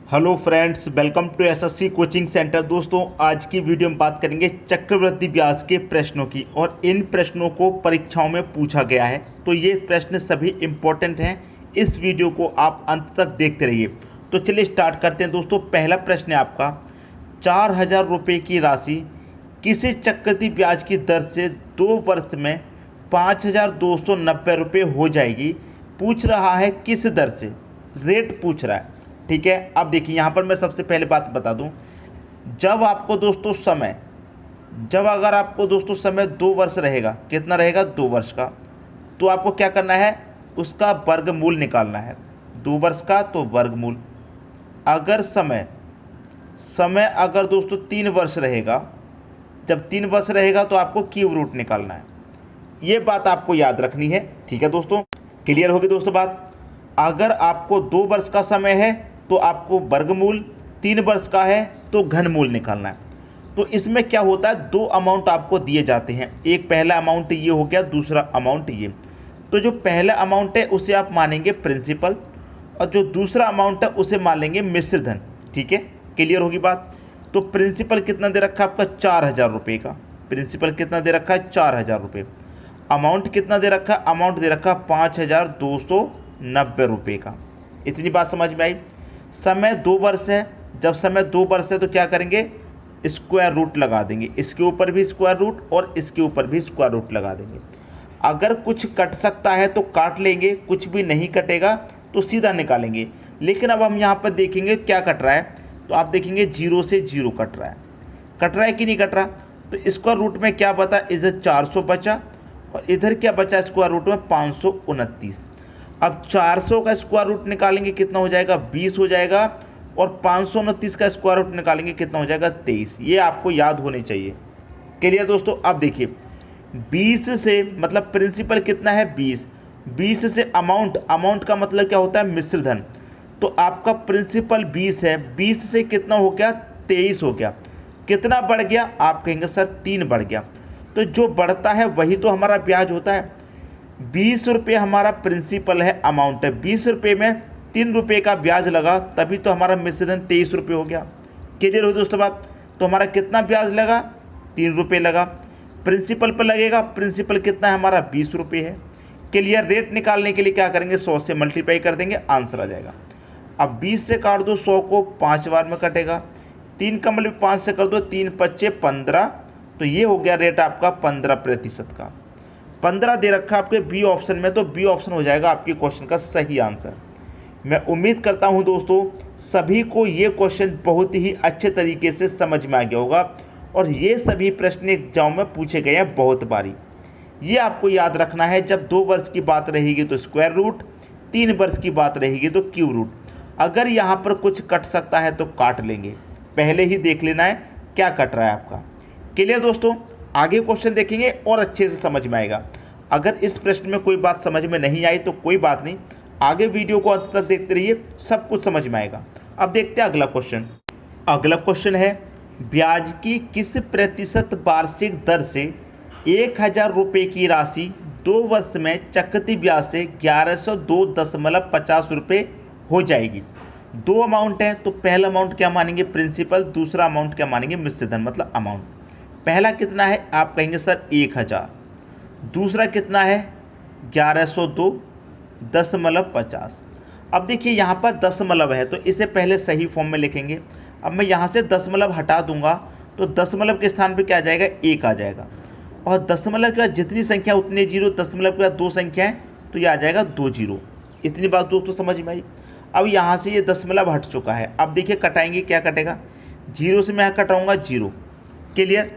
Hello friends, welcome to SSC coaching centre. दोस्तों, आज की वीडियो में बात करेंगे चक्रवृद्धि ब्याज के प्रश्नों की, और इन प्रश्नों को परीक्षाओं में पूछा गया है, तो ये प्रश्न सभी इम्पोर्टेंट हैं। इस वीडियो को आप अंत तक देखते रहिए। तो चलिए स्टार्ट करते हैं। दोस्तों, पहला प्रश्न है आपका, 4,000 रुपये की राशि किसी चक्रवृद्धि ब्याज की दर से 2 वर्ष में 5,290 रुपये हो जाएगी। पूछ रहा है किस दर से, रेट पूछ रहा है। ठीक है, अब देखिए यहाँ पर मैं सबसे पहले बात बता दूं, जब आपको दोस्तों समय, अगर आपको दोस्तों समय 2 वर्ष रहेगा, कितना रहेगा 2 वर्ष का, तो आपको क्या करना है, उसका वर्गमूल निकालना है। 2 वर्ष का तो वर्गमूल। अगर समय अगर दोस्तों 3 वर्ष रहेगा, जब 3 वर्ष रहेगा तो आपको क्यूब रूट निकालना है। ये बात आपको याद रखनी है। ठीक है दोस्तों, क्लियर होगी दोस्तों बात। अगर आपको 2 वर्ष का समय है तो आपको वर्गमूल, 3 वर्ष का है तो घनमूल निकालना है। तो इसमें क्या होता है, 2 अमाउंट आपको दिए जाते हैं। एक पहला अमाउंट ये हो गया, दूसरा अमाउंट ये। तो जो पहला अमाउंट है उसे आप मानेंगे प्रिंसिपल, और जो दूसरा अमाउंट है उसे मान लेंगे मिश्र धन। ठीक है, क्लियर होगी बात। तो प्रिंसिपल कितना दे रखा है आपका, 4,000 रुपये का। प्रिंसिपल कितना दे रखा है, 4,000 रुपये। अमाउंट कितना दे रखा है, अमाउंट दे रखा है 5,290 रुपये का। इतनी बात समझ में आई। समय 2 वर्ष है, जब समय 2 वर्ष है तो क्या करेंगे, स्क्वायर रूट लगा देंगे। इसके ऊपर भी स्क्वायर रूट और इसके ऊपर भी स्क्वायर रूट लगा देंगे। अगर कुछ कट सकता है तो काट लेंगे, कुछ भी नहीं कटेगा तो सीधा निकालेंगे। लेकिन अब हम यहाँ पर देखेंगे क्या कट रहा है, तो आप देखेंगे 0 से 0 कट रहा है कि नहीं कट रहा। तो स्क्वायर रूट में क्या बता, इधर 400 बचा और इधर क्या बचा स्क्वायर रूट में, 529। अब 400 का स्क्वायर रूट निकालेंगे कितना हो जाएगा, 20 हो जाएगा, और 529 का स्क्वायर रूट निकालेंगे कितना हो जाएगा, 23। ये आपको याद होने चाहिए। क्लियर दोस्तों। अब देखिए 20 से मतलब प्रिंसिपल कितना है, 20 से अमाउंट का मतलब क्या होता है, मिश्र धन। तो आपका प्रिंसिपल 20 है, 20 से कितना हो गया, 23 हो गया। कितना बढ़ गया, आप कहेंगे सर 3 बढ़ गया। तो जो बढ़ता है वही तो हमारा ब्याज होता है। 20 रुपये हमारा प्रिंसिपल है, अमाउंट है। 20 रुपये में 3 रुपये का ब्याज लगा, तभी तो हमारा मिश्र धन 23 रुपये हो गया। क्लियर हो दोस्तों बात। तो हमारा कितना ब्याज लगा, 3 रुपये लगा। प्रिंसिपल पर लगेगा, प्रिंसिपल कितना है हमारा, 20 रुपये है। क्लियर। रेट निकालने के लिए क्या करेंगे, 100 से मल्टीप्लाई कर देंगे, आंसर आ जाएगा। अब 20 से काट दो 100 को, 5 बार में कटेगा। 3 का मतलब 5 से कर दो, 3 पच्चे 15। तो ये हो गया रेट आपका 15% का। 15 दे रखा आपके बी ऑप्शन में, तो बी ऑप्शन हो जाएगा आपके क्वेश्चन का सही आंसर। मैं उम्मीद करता हूं दोस्तों सभी को ये क्वेश्चन बहुत ही अच्छे तरीके से समझ में आ गया होगा, और ये सभी प्रश्न एग्जाम में पूछे गए हैं बहुत बारी। ये आपको याद रखना है, जब 2 वर्ष की बात रहेगी तो स्क्वायर रूट, 3 वर्ष की बात रहेगी तो क्यूब रूट। अगर यहाँ पर कुछ कट सकता है तो काट लेंगे, पहले ही देख लेना है क्या कट रहा है आपका। क्लियर दोस्तों। आगे क्वेश्चन देखेंगे और अच्छे से समझ में आएगा। अगर इस प्रश्न में कोई बात समझ में नहीं आई तो कोई बात नहीं, आगे वीडियो को अंत तक देखते रहिए, सब कुछ समझ में आएगा। अब देखते हैं अगला क्वेश्चन। अगला क्वेश्चन है, ब्याज की किस प्रतिशत वार्षिक दर से 1,000 रुपये की राशि 2 वर्ष में चक्रवृद्धि ब्याज से 1102.50 रुपये हो जाएगी। 2 अमाउंट हैं, तो पहला अमाउंट क्या मानेंगे, प्रिंसिपल। दूसरा अमाउंट क्या मानेंगे, मिश्र धन मतलब अमाउंट। पहला कितना है, आप कहेंगे सर 1,000। दूसरा कितना है, 1102.50। अब देखिए यहाँ पर दशमलव है, तो इसे पहले सही फॉर्म में लिखेंगे। अब मैं यहाँ से दशमलव हटा दूंगा तो दशमलव के स्थान पे क्या आ जाएगा, 1 आ जाएगा। और दशमलव के बाद जितनी संख्या उतने जीरो, दशमलव के बाद 2 संख्याएं, तो ये आ जाएगा 2 जीरो। इतनी बात दोस्तों समझ में आई। अब यहाँ से ये दशमलव हट चुका है। अब देखिए कटाएंगे, क्या कटेगा, 0 से मैं कटाऊँगा 0। क्लियर।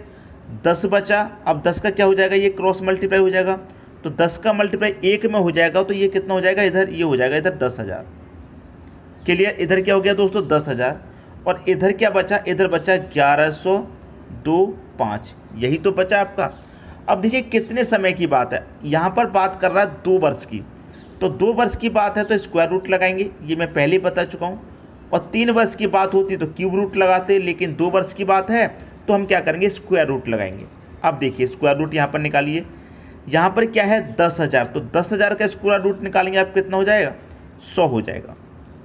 10 बचा। अब 10 का क्या हो जाएगा, ये क्रॉस मल्टीप्लाई हो जाएगा, तो 10 का मल्टीप्लाई 1 में हो जाएगा, तो ये कितना हो जाएगा, इधर ये हो जाएगा, इधर 10,000। क्लियर। इधर क्या हो गया दोस्तों, 10,000। और इधर क्या बचा, इधर बचा 1102.5। यही तो बचा आपका। अब देखिए कितने समय की बात है, यहाँ पर बात कर रहा है 2 वर्ष की। तो 2 वर्ष की बात है तो स्क्वायर रूट लगाएंगे, ये मैं पहले ही बता चुका हूँ। और 3 वर्ष की बात होती तो क्यूब रूट लगाते, लेकिन 2 वर्ष की बात है तो हम क्या करेंगे, स्क्वायर रूट लगाएंगे। अब देखिए स्क्वायर रूट यहाँ पर निकालिए। यहाँ पर क्या है, 10,000, तो 10,000 का स्क्वायर रूट निकालेंगे आप, कितना हो जाएगा, 100 हो जाएगा।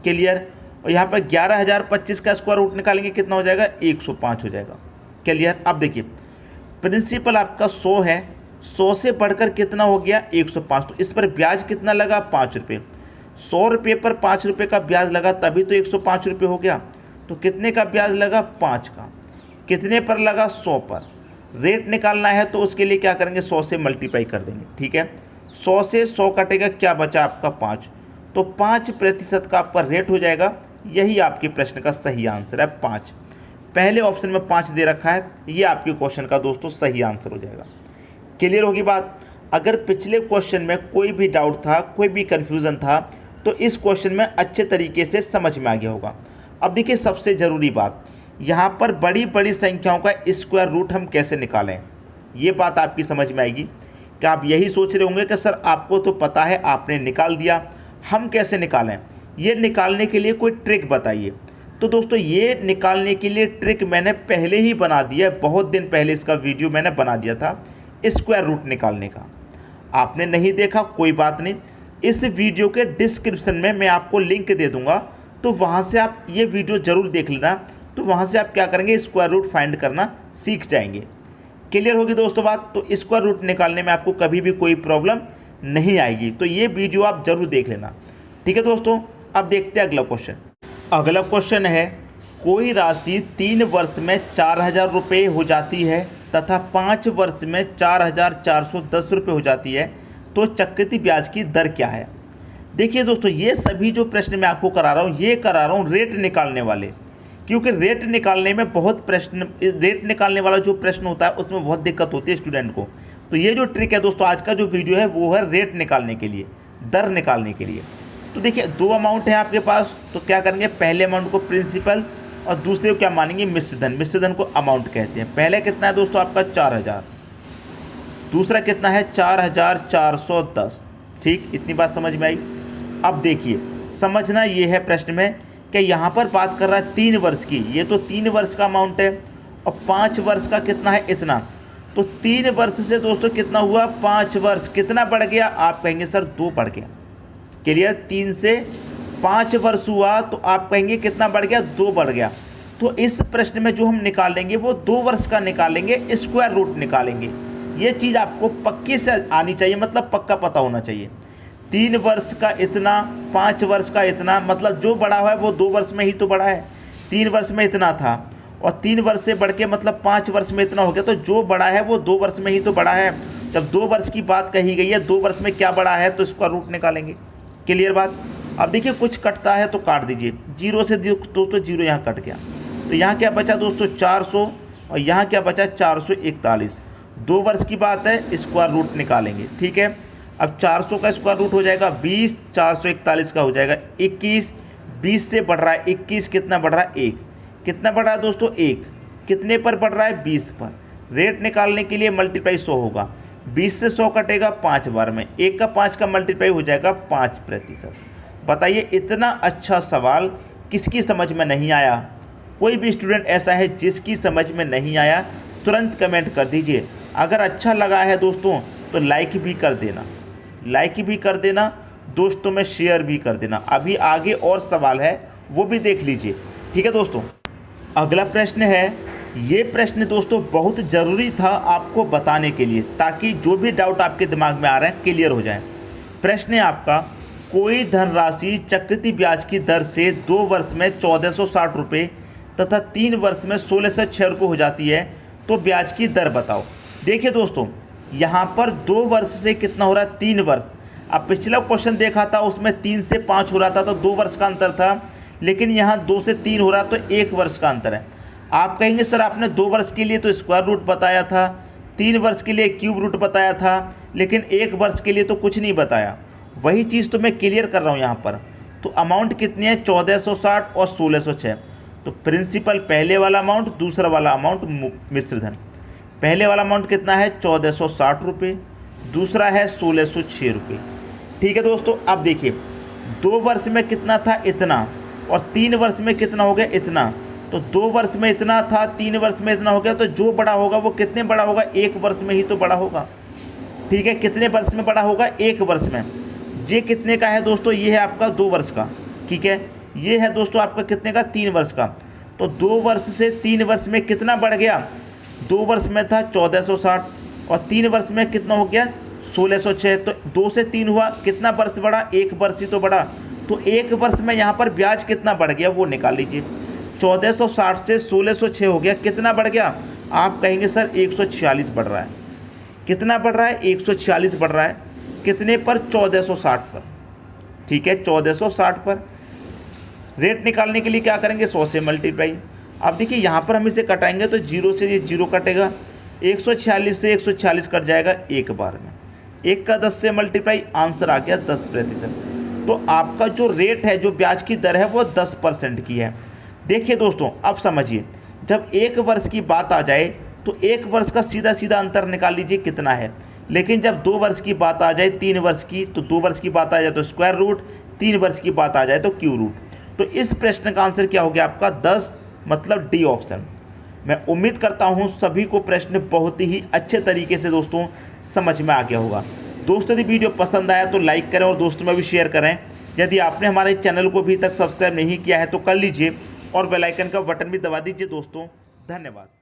क्लियर। और यहाँ पर 11,025 का स्क्वायर रूट निकालेंगे कितना हो जाएगा, 105 हो जाएगा। क्लियर। अब देखिए प्रिंसिपल आपका 100 है, 100 से बढ़कर कितना हो गया, 105। तो इस पर ब्याज कितना लगा, 5 रुपये। 100 रुपये पर 5 रुपये का ब्याज लगा तभी तो 105 रुपये हो गया। तो कितने का ब्याज लगा, 5 का। कितने पर लगा, 100 पर। रेट निकालना है तो उसके लिए क्या करेंगे, 100 से मल्टीप्लाई कर देंगे। ठीक है, 100 से 100 कटेगा, क्या बचा आपका 5। तो 5% का आपका रेट हो जाएगा। यही आपके प्रश्न का सही आंसर है, 5। पहले ऑप्शन में 5 दे रखा है, ये आपके क्वेश्चन का दोस्तों सही आंसर हो जाएगा। क्लियर होगी बात। अगर पिछले क्वेश्चन में कोई भी डाउट था, कोई भी कन्फ्यूज़न था, तो इस क्वेश्चन में अच्छे तरीके से समझ में आ गया होगा। अब देखिए सबसे ज़रूरी बात, यहाँ पर बड़ी बड़ी संख्याओं का स्क्वायर रूट हम कैसे निकालें, ये बात आपकी समझ में आएगी। कि आप यही सोच रहे होंगे कि सर आपको तो पता है, आपने निकाल दिया, हम कैसे निकालें, ये निकालने के लिए कोई ट्रिक बताइए। तो दोस्तों ये निकालने के लिए ट्रिक मैंने पहले ही बना दिया है, बहुत दिन पहले इसका वीडियो मैंने बना दिया था स्क्वायर रूट निकालने का। आपने नहीं देखा कोई बात नहीं, इस वीडियो के डिस्क्रिप्शन में मैं आपको लिंक दे दूंगा, तो वहाँ से आप ये वीडियो ज़रूर देख लेना। तो वहाँ से आप क्या करेंगे, स्क्वायर रूट फाइंड करना सीख जाएंगे। क्लियर होगी दोस्तों बात। तो स्क्वायर रूट निकालने में आपको कभी भी कोई प्रॉब्लम नहीं आएगी। तो ये वीडियो आप ज़रूर देख लेना। ठीक है दोस्तों, अब देखते हैं अगला क्वेश्चन। अगला क्वेश्चन है, कोई राशि 3 वर्ष में 4,000 रुपये हो जाती है तथा 5 वर्ष में 4,410 रुपये हो जाती है, तो चक्रवृद्धि ब्याज की दर क्या है। देखिए दोस्तों, ये सभी जो प्रश्न मैं आपको करा रहा हूँ, ये करा रहा हूँ रेट निकालने वाले, क्योंकि रेट निकालने में रेट निकालने वाला जो प्रश्न होता है उसमें बहुत दिक्कत होती है स्टूडेंट को। तो ये जो ट्रिक है दोस्तों, आज का जो वीडियो है वो है रेट निकालने के लिए, दर निकालने के लिए। तो देखिए 2 अमाउंट है आपके पास, तो क्या करेंगे, पहले अमाउंट को प्रिंसिपल और दूसरे को क्या मानेंगे, मिश्रधन। मिश्रधन को अमाउंट कहते हैं। पहले कितना है दोस्तों आपका 4,000, दूसरा कितना है 4,410। ठीक, इतनी बात समझ में आई। अब देखिए समझना ये है प्रश्न में कि यहाँ पर बात कर रहा है 3 वर्ष की, ये तो 3 वर्ष का अमाउंट है, और 5 वर्ष का कितना है, इतना। तो 3 वर्ष से दोस्तों कितना हुआ, 5 वर्ष। कितना बढ़ गया, आप कहेंगे सर 2 बढ़ गया। क्लियर, 3 से 5 वर्ष हुआ तो आप कहेंगे कितना बढ़ गया, 2 बढ़ गया। तो इस प्रश्न में जो हम निकालेंगे वो 2 वर्ष का निकालेंगे, स्क्वायर रूट निकालेंगे। ये चीज़ आपको पक्की से आनी चाहिए, मतलब पक्का पता होना चाहिए। 3 वर्ष का इतना, 5 वर्ष का इतना, मतलब जो बड़ा हुआ है वो 2 वर्ष में ही तो बढ़ा है। 3 वर्ष में इतना था और 3 वर्ष से बढ़ के मतलब 5 वर्ष में इतना हो गया, तो जो बड़ा है वो 2 वर्ष में ही तो बढ़ा है। जब 2 वर्ष की बात कही गई है, 2 वर्ष में क्या बड़ा है, तो इसका रूट निकालेंगे। क्लियर बात। अब देखिए कुछ कटता है तो काट दीजिए, 0 से दोस्तों 0 यहाँ कट गया, तो यहाँ क्या बचा दोस्तों 400, और यहाँ क्या बचा 441। 2 वर्ष की बात है, स्क्वायर रूट निकालेंगे। ठीक है, अब 400 का स्क्वायर रूट हो जाएगा 20, 441 का हो जाएगा 21। 20 से बढ़ रहा है 21, कितना बढ़ रहा है 1। कितना बढ़ रहा है दोस्तों 1, कितने पर बढ़ रहा है 20 पर। रेट निकालने के लिए मल्टीप्लाई 100 होगा, 20 से 100 कटेगा 5 बार में, 1 का 5 का मल्टीप्लाई हो जाएगा 5%। बताइए इतना अच्छा सवाल किसकी समझ में नहीं आया। कोई भी स्टूडेंट ऐसा है जिसकी समझ में नहीं आया, तुरंत कमेंट कर दीजिए। अगर अच्छा लगा है दोस्तों तो लाइक भी कर देना, लाइक भी कर देना, दोस्तों में शेयर भी कर देना। अभी आगे और सवाल है वो भी देख लीजिए। ठीक है दोस्तों, अगला प्रश्न है, ये प्रश्न दोस्तों बहुत ज़रूरी था आपको बताने के लिए, ताकि जो भी डाउट आपके दिमाग में आ रहे हैं क्लियर हो जाए। प्रश्न है आपका, कोई धनराशि चक्रवृद्धि ब्याज की दर से 2 वर्ष में 1460 रुपये तथा 3 वर्ष में 1606 रुपये हो जाती है, तो ब्याज की दर बताओ। देखिए दोस्तों, यहाँ पर 2 वर्ष से कितना हो रहा है, 3 वर्ष। अब पिछला क्वेश्चन देखा था उसमें 3 से 5 हो रहा था, तो 2 वर्ष का अंतर था, लेकिन यहाँ 2 से 3 हो रहा तो 1 वर्ष का अंतर है। आप कहेंगे सर आपने 2 वर्ष के लिए तो स्क्वायर रूट बताया था, 3 वर्ष के लिए क्यूब रूट बताया था, लेकिन 1 वर्ष के लिए तो कुछ नहीं बताया। वही चीज़ तो मैं क्लियर कर रहा हूँ यहाँ पर। तो अमाउंट कितनी है, 1460 और 1606। तो प्रिंसिपल पहले वाला अमाउंट, दूसरा वाला अमाउंट मिश्रधन। पहले वाला अमाउंट कितना है 1460 रुपये, दूसरा है 1606 रुपये। ठीक है दोस्तों, अब देखिए 2 वर्ष में कितना था, इतना, और 3 वर्ष में कितना हो गया, इतना। तो 2 वर्ष में इतना था, 3 वर्ष में इतना हो गया, तो जो बड़ा होगा वो कितने बड़ा होगा, 1 वर्ष में ही तो बड़ा होगा। ठीक है, कितने वर्ष में बड़ा होगा, 1 वर्ष में। ये कितने का है दोस्तों, ये है आपका 2 वर्ष का। ठीक है, ये है दोस्तों आपका कितने का, 3 वर्ष का। तो 2 वर्ष से 3 वर्ष में कितना बढ़ गया, 2 वर्ष में था 1460 और 3 वर्ष में कितना हो गया 1606। तो 2 से 3 हुआ, कितना वर्ष बढ़ा, 1 वर्ष ही तो बढ़ा। तो 1 वर्ष में यहाँ पर ब्याज कितना बढ़ गया वो निकाल लीजिए। 1460 से 1606 हो गया, कितना बढ़ गया, आप कहेंगे सर 146 बढ़ रहा है। कितना बढ़ रहा है, 146 बढ़ रहा है। कितने पर, 1460 पर। ठीक है, 1460 पर। रेट निकालने के लिए क्या करेंगे, 100 से मल्टीप्लाई। अब देखिए यहाँ पर हम इसे कटाएंगे तो 0 से ये 0 कटेगा, 146 से 146 कट जाएगा एक बार में। 1 का 10 से मल्टीप्लाई, आंसर आ गया 10%। तो आपका जो रेट है, जो ब्याज की दर है वो 10% की है। देखिए दोस्तों अब समझिए, जब 1 वर्ष की बात आ जाए तो 1 वर्ष का सीधा सीधा अंतर निकाल लीजिए कितना है। लेकिन जब 2 वर्ष की बात आ जाए, 3 वर्ष की, तो 2 वर्ष की बात आ जाए तो स्क्वायर रूट, 3 वर्ष की बात आ जाए तो क्यू रूट। तो इस प्रश्न का आंसर क्या हो गया आपका, 10, मतलब डी ऑप्शन। मैं उम्मीद करता हूं सभी को प्रश्न बहुत ही अच्छे तरीके से दोस्तों समझ में आ गया होगा। दोस्तों यदि वीडियो पसंद आया तो लाइक करें और दोस्तों में भी शेयर करें। यदि आपने हमारे चैनल को अभी तक सब्सक्राइब नहीं किया है तो कर लीजिए और बेल आइकन का बटन भी दबा दीजिए दोस्तों। धन्यवाद।